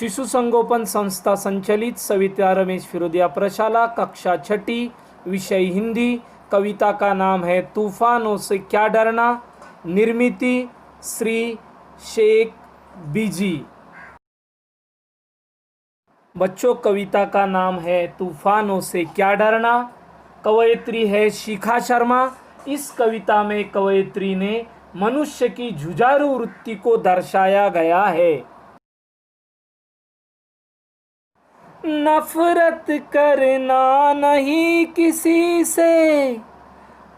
शिशु संगोपन संस्था संचलित सविता रमेश फिरोदिया प्रशाला, कक्षा छठी, विषय हिंदी। कविता का नाम है तूफानों से क्या डरना। निर्मिति श्री शेख बीजी। बच्चों, कविता का नाम है तूफानों से क्या डरना। कवयित्री है शिखा शर्मा। इस कविता में कवयित्री ने मनुष्य की जुझारू वृत्ति को दर्शाया गया है। नफरत करना नहीं किसी से,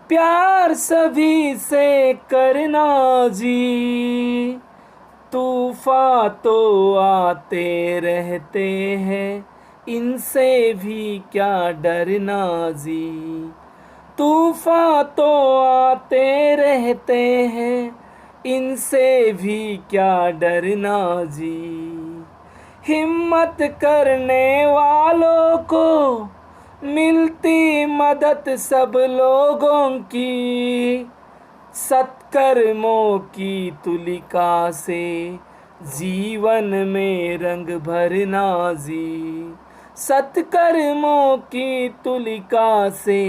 प्यार सभी से करना जी। तूफान तो आते रहते हैं, इनसे भी क्या डरना जी। तूफान तो आते रहते हैं, इनसे भी क्या डरना जी। हिम्मत करने वालों को मिलती मदद सब लोगों की। सत्कर्मों की तुलिका से जीवन में रंग भरना जी। सत्कर्मों की तुलिका से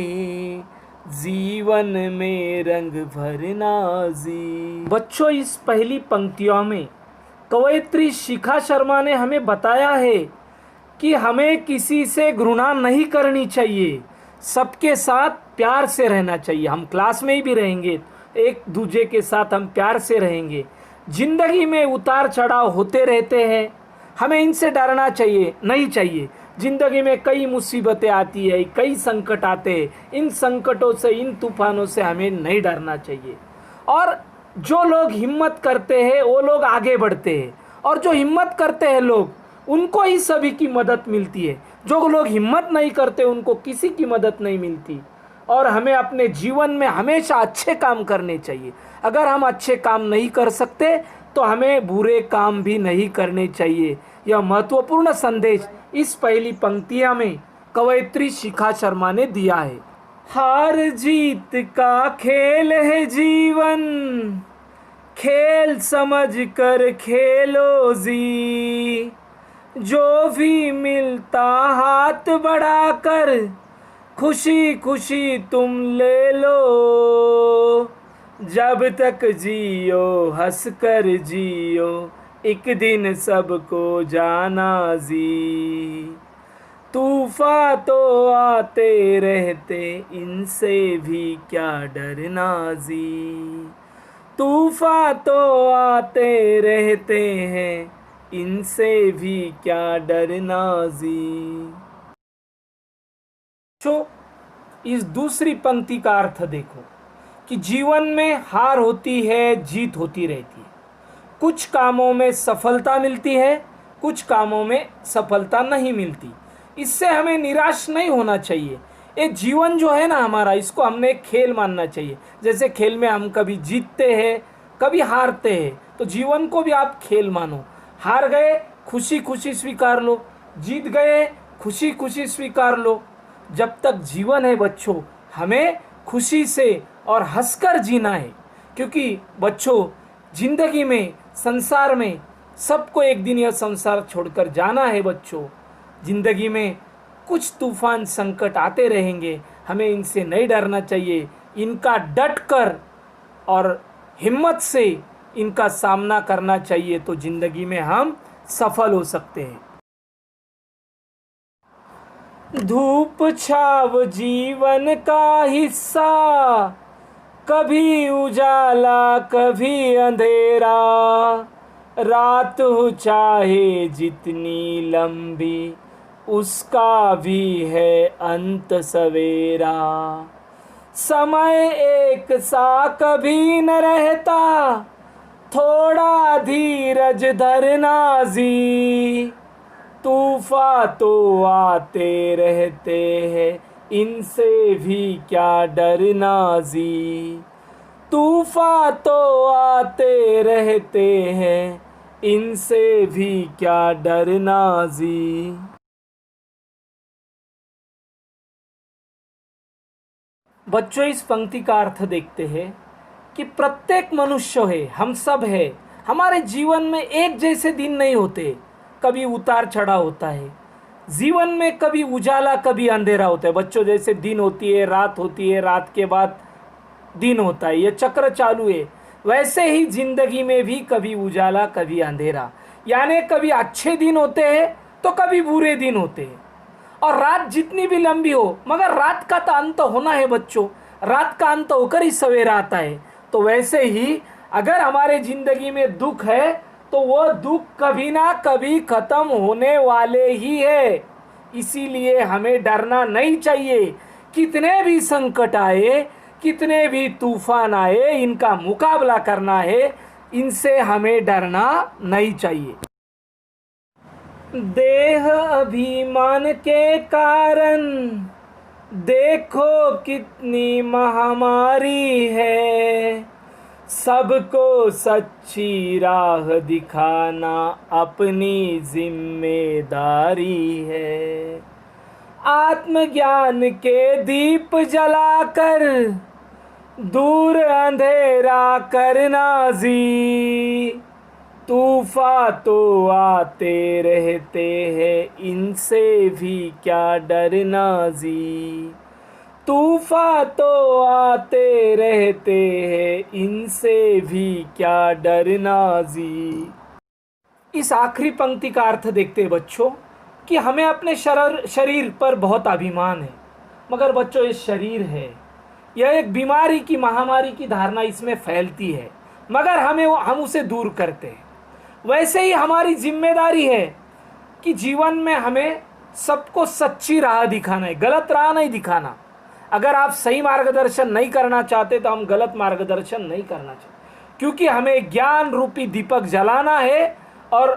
जीवन में रंग भरना जी। बच्चों, इस पहली पंक्तियों में कवयित्री शिखा शर्मा ने हमें बताया है कि हमें किसी से घृणा नहीं करनी चाहिए, सबके साथ प्यार से रहना चाहिए। हम क्लास में ही भी रहेंगे, एक दूसरे के साथ हम प्यार से रहेंगे। जिंदगी में उतार चढ़ाव होते रहते हैं, हमें इनसे डरना चाहिए नहीं चाहिए। जिंदगी में कई मुसीबतें आती है, कई संकट आते हैं। इन संकटों से, इन तूफानों से हमें नहीं डरना चाहिए। और जो लोग हिम्मत करते हैं वो लोग आगे बढ़ते हैं, और जो हिम्मत करते हैं लोग, उनको ही सभी की मदद मिलती है। जो लोग हिम्मत नहीं करते उनको किसी की मदद नहीं मिलती। और हमें अपने जीवन में हमेशा अच्छे काम करने चाहिए। अगर हम अच्छे काम नहीं कर सकते तो हमें बुरे काम भी नहीं करने चाहिए। यह महत्वपूर्ण संदेश इस पहली पंक्तियां में कवयित्री शिखा शर्मा ने दिया है। हार जीत का खेल है जीवन, खेल समझ कर खेलो जी। जो भी मिलता हाथ बढ़ाकर, खुशी खुशी तुम ले लो। जब तक जियो हंस कर जियो, एक दिन सबको जाना जी। तूफान तो आते रहते, इनसे भी क्या डरना जी। तूफान तो आते रहते हैं, इनसे भी क्या डरना जी। तो इस दूसरी पंक्ति का अर्थ देखो कि जीवन में हार होती है, जीत होती रहती है। कुछ कामों में सफलता मिलती है, कुछ कामों में सफलता नहीं मिलती। इससे हमें निराश नहीं होना चाहिए। ये जीवन जो है ना हमारा, इसको हमने एक खेल मानना चाहिए। जैसे खेल में हम कभी जीतते हैं, कभी हारते हैं, तो जीवन को भी आप खेल मानो। हार गए, खुशी खुशी स्वीकार लो। जीत गए, खुशी खुशी स्वीकार लो। जब तक जीवन है बच्चों, हमें खुशी से और हंसकर जीना है। क्योंकि बच्चों, जिंदगी में, संसार में सबको एक दिन यह संसार छोड़कर जाना है। बच्चों, जिंदगी में कुछ तूफान संकट आते रहेंगे, हमें इनसे नहीं डरना चाहिए। इनका डटकर और हिम्मत से इनका सामना करना चाहिए, तो जिंदगी में हम सफल हो सकते हैं। धूप छाव जीवन का हिस्सा, कभी उजाला कभी अंधेरा। रात हो चाहे जितनी लंबी, उसका भी है अंत सवेरा। समय एक सा कभी न रहता, थोड़ा धीरज धरना जी। तूफान तो आते रहते हैं, इनसे भी क्या डरना जी। तूफान तो आते रहते हैं, इनसे भी क्या डरना जी। बच्चों, इस पंक्ति का अर्थ देखते हैं कि प्रत्येक मनुष्य है, हम सब है, हमारे जीवन में एक जैसे दिन नहीं होते। कभी उतार चढ़ाव होता है। जीवन में कभी उजाला कभी अंधेरा होता है बच्चों। जैसे दिन होती है, रात के बाद दिन होता है, ये चक्र चालू है। वैसे ही जिंदगी में भी कभी उजाला कभी अंधेरा, यानी कभी अच्छे दिन होते हैं तो कभी बुरे दिन होते हैं। और रात जितनी भी लंबी हो, मगर रात का तो अंत होना है बच्चों। रात का अंत होकर ही सवेरा आता है। तो वैसे ही अगर हमारे जिंदगी में दुख है तो वो दुख कभी ना कभी खत्म होने वाले ही है। इसीलिए हमें डरना नहीं चाहिए। कितने भी संकट आए, कितने भी तूफान आए, इनका मुकाबला करना है, इनसे हमें डरना नहीं चाहिए। देह अभिमान के कारण देखो कितनी महामारी है। सबको सच्ची राह दिखाना अपनी जिम्मेदारी है। आत्मज्ञान के दीप जलाकर दूर अंधेरा करना जी। तूफान तो आते रहते हैं, इनसे भी क्या डरना जी। तूफान तो आते रहते हैं, इनसे भी क्या डरना जी। इस आखिरी पंक्ति का अर्थ देखते हैं बच्चों कि हमें अपने शरीर पर बहुत अभिमान है। मगर बच्चों, ये शरीर है, यह एक बीमारी की, महामारी की धारणा इसमें फैलती है, मगर हम उसे दूर करते हैं। वैसे ही हमारी जिम्मेदारी है कि जीवन में हमें सबको सच्ची राह दिखाना है, गलत राह नहीं दिखाना। अगर आप सही मार्गदर्शन नहीं करना चाहते तो हम गलत मार्गदर्शन नहीं करना चाहते, क्योंकि हमें ज्ञान रूपी दीपक जलाना है और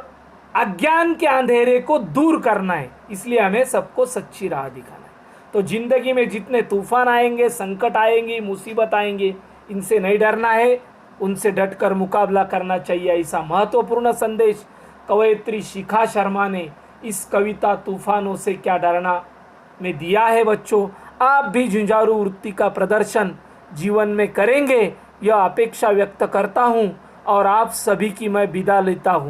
अज्ञान के अंधेरे को दूर करना है। इसलिए हमें सबको सच्ची राह दिखाना है। तो जिंदगी में जितने तूफान आएंगे, संकट आएंगे, मुसीबत आएंगे, इनसे नहीं डरना है, उनसे डटकर मुकाबला करना चाहिए। ऐसा महत्वपूर्ण संदेश कवयित्री शिखा शर्मा ने इस कविता तूफानों से क्या डरना में दिया है। बच्चों, आप भी जुझारू वृत्ति का प्रदर्शन जीवन में करेंगे, यह अपेक्षा व्यक्त करता हूँ और आप सभी की मैं विदा लेता हूँ।